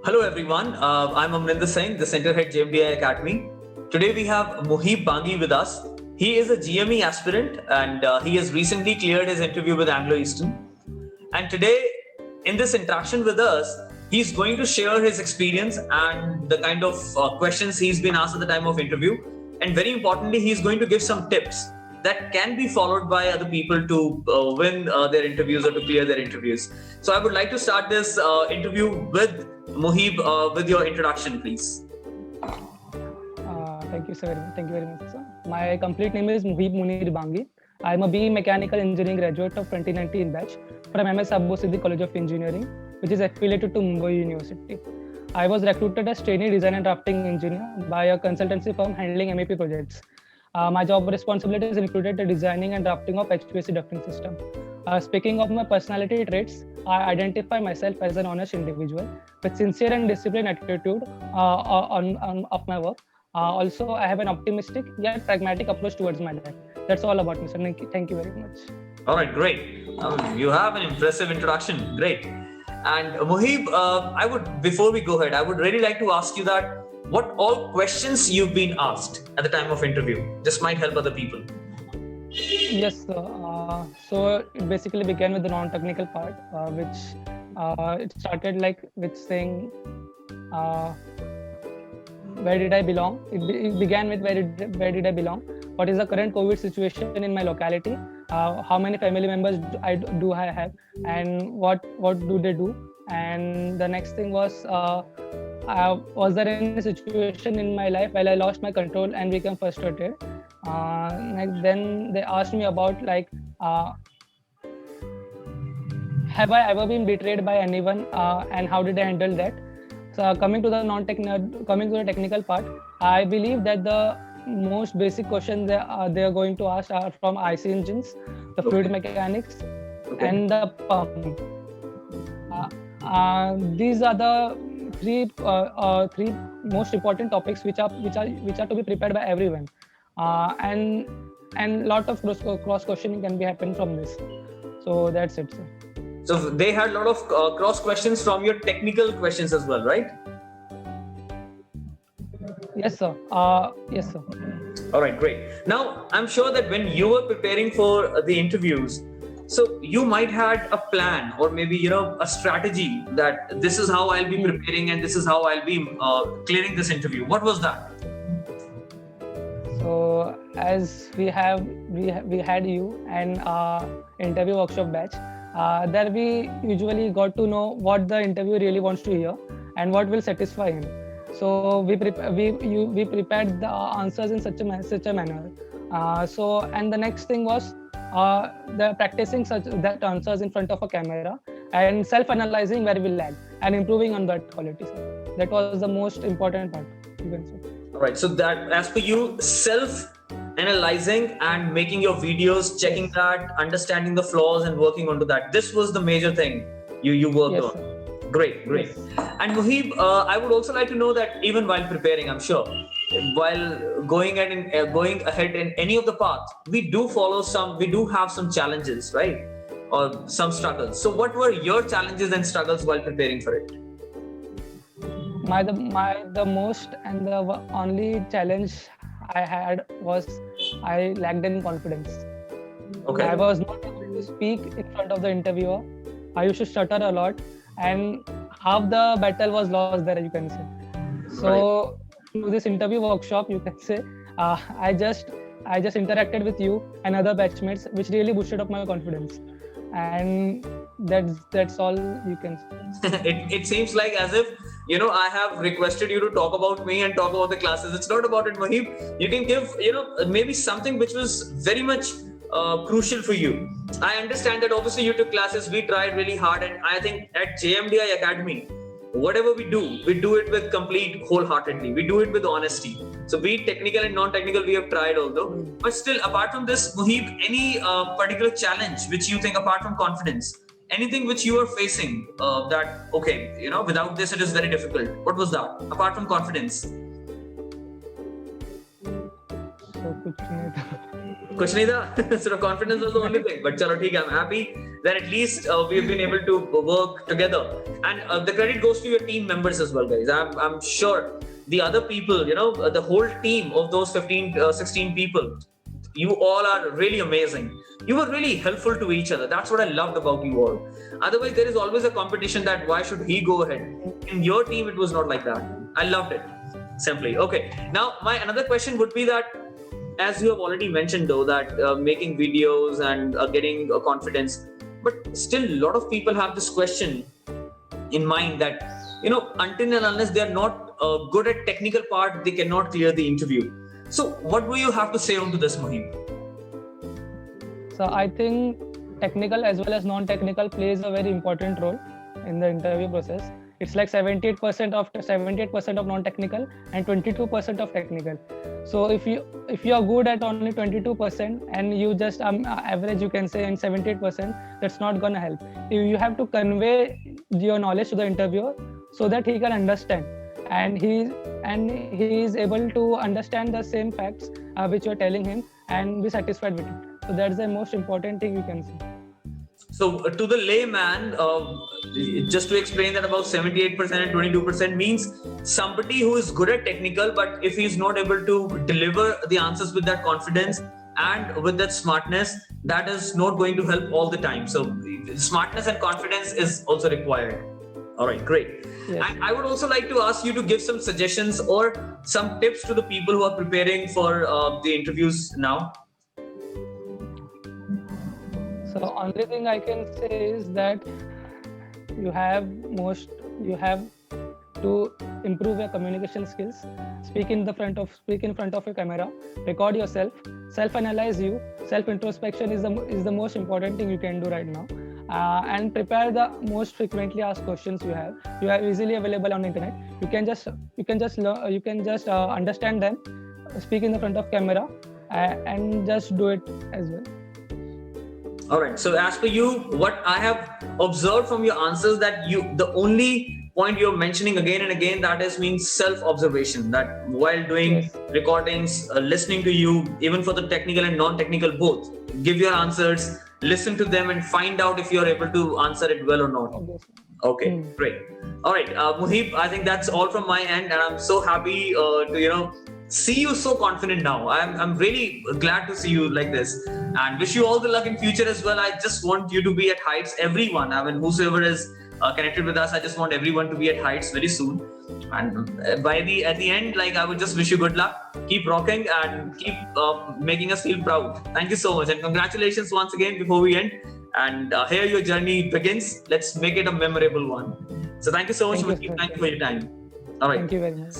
Hello everyone, I'm Amrinder Singh, the Center Head JMDI Academy. Today we have Mohib Bangi with us. He is a GME aspirant and he has recently cleared his interview with Anglo Eastern. And today, in this interaction with us, he's going to share his experience and the kind of questions he's been asked at the time of interview. And very importantly, he's going to give some tips that can be followed by other people to win their interviews or to clear their interviews. So I would like to start this interview with Mohib with your introduction, please. Thank you, sir. Thank you very much, sir. My complete name is Mohib Munir Bangi. I am a BE Mechanical Engineering graduate of 2019 batch from MS Abbo Siddique College of Engineering, which is affiliated to Mumbai University. I was recruited as trainee design and drafting engineer by a consultancy firm handling MEP projects. My job responsibilities included the designing and drafting of HVAC ducting system. Speaking of my personality traits, I identify myself as an honest individual with sincere and disciplined attitude of my work. Also, I have an optimistic yet pragmatic approach towards my life. That's all about me, sir. Thank you very much. All right, great. You have an impressive introduction. Great. And Mohib, before we go ahead, I would really like to ask you that what all questions you've been asked at the time of interview. This might help other people. Yes, sir. So it basically began with the non-technical part, which it started like with saying, where did I belong? It began with where did I belong? What is the current COVID situation in my locality? How many family members do I have? And what do they do? And the next thing was there any situation in my life while I lost my control and became frustrated? Then they asked me about have I ever been betrayed by anyone and how did I handle that? So coming to the technical part, I believe that the most basic questions they are going to ask are from IC engines, the fluid mechanics, and the pump. These are the three most important topics which are to be prepared by everyone, and lot of cross questioning can be happen from this. So that's it, sir. So they had a lot of cross questions from your technical questions as well, right? Yes, sir. Yes, sir. All right, great. Now, I'm sure that when you were preparing for the interviews, so you might had a plan or maybe, a strategy that this is how I'll be preparing and this is how I'll be clearing this interview. What was that? So as we had you and interview workshop batch, there we usually got to know what the interviewer really wants to hear and what will satisfy him. So we prepared the answers in such a manner. And the next thing was the practicing such that answers in front of a camera and self-analyzing where we lag and improving on that quality. So that was the most important part, you can say. All right. So that, as per you, self-analyzing and making your videos, checking that, understanding the flaws and working onto that. This was the major thing you worked on. Sir. Great. Yes. And Mohib, I would also like to know that even while preparing, I'm sure, while going ahead in any of the paths, we do have some challenges, right? Or some struggles. So what were your challenges and struggles while preparing for it? The most and the only challenge I had was I lacked in confidence. Okay. I was not able to speak in front of the interviewer. I used to stutter a lot, and half the battle was lost there, you can say. So through this interview workshop, you can say, I just interacted with you and other batchmates, which really boosted up my confidence. And that's all you can say. It seems like as if I have requested you to talk about me and talk about the classes. It's not about it, Mohib. You can give maybe something which was very much crucial for you. I understand that obviously you took classes, we tried really hard, and I think at JMDI Academy, whatever we do it with complete wholeheartedly. We do it with honesty. So be it technical and non-technical, we have tried although. But still, apart from this, Mohib, any particular challenge which you think, apart from confidence, anything which you are facing that, okay, without this it is very difficult. What was that, apart from confidence? So कुछ नहीं था. कुछ नहीं था. So the confidence was the only thing. But chalo, theek hai, I'm happy that at least we've been able to work together. And the credit goes to your team members as well, guys. I'm sure the other people, the whole team of those 16 people, you all are really amazing. You were really helpful to each other. That's what I loved about you all. Otherwise, there is always a competition that why should he go ahead? In your team, it was not like that. I loved it. Simply. Okay. Now, my another question would be that, as you have already mentioned though, that making videos and getting confidence, but still a lot of people have this question in mind that, until and unless they are not good at technical part, they cannot clear the interview. So what do you have to say on to this, Muhib? So I think technical as well as non-technical plays a very important role in the interview process. It's like 78% of non-technical and 22% of technical. So if you are good at only 22% and you just average, you can say, in 78%, that's not gonna help. You have to convey your knowledge to the interviewer so that he can understand, and he is able to understand the same facts which you're telling him and be satisfied with it. So that's the most important thing you can see. So to the layman, just to explain that about 78% and 22% means somebody who is good at technical, but if he's not able to deliver the answers with that confidence and with that smartness, that is not going to help all the time. So smartness and confidence is also required. All right, great. Yes. And I would also like to ask you to give some suggestions or some tips to the people who are preparing for the interviews now. So only thing I can say is that you have to improve your communication skills. Speak in front of your camera. Record yourself. Self-analyze you. Self-introspection is the most important thing you can do right now. And prepare the most frequently asked questions you have. You are easily available on the internet. You can just understand them. Speak in the front of camera and just do it as well. All right. So as per you, what I have observed from your answers, that the only point you're mentioning again and again, that means self-observation, that while doing recordings, listening to you, even for the technical and non-technical both, give your answers, listen to them and find out if you're able to answer it well or not. Okay, great. All right, Muhib, I think that's all from my end, and I'm so happy to see you so confident now. I'm really glad to see you like this, and wish you all the luck in future as well. I just want you to be at heights, everyone. I mean, whosoever is connected with us, I just want everyone to be at heights very soon. And at the end, like, I would just wish you good luck. Keep rocking and keep making us feel proud. Thank you so much, and congratulations once again before we end. And here your journey begins. Let's make it a memorable one. So thank you so much, Muhib. Thank you for your time. All right. Thank you very much.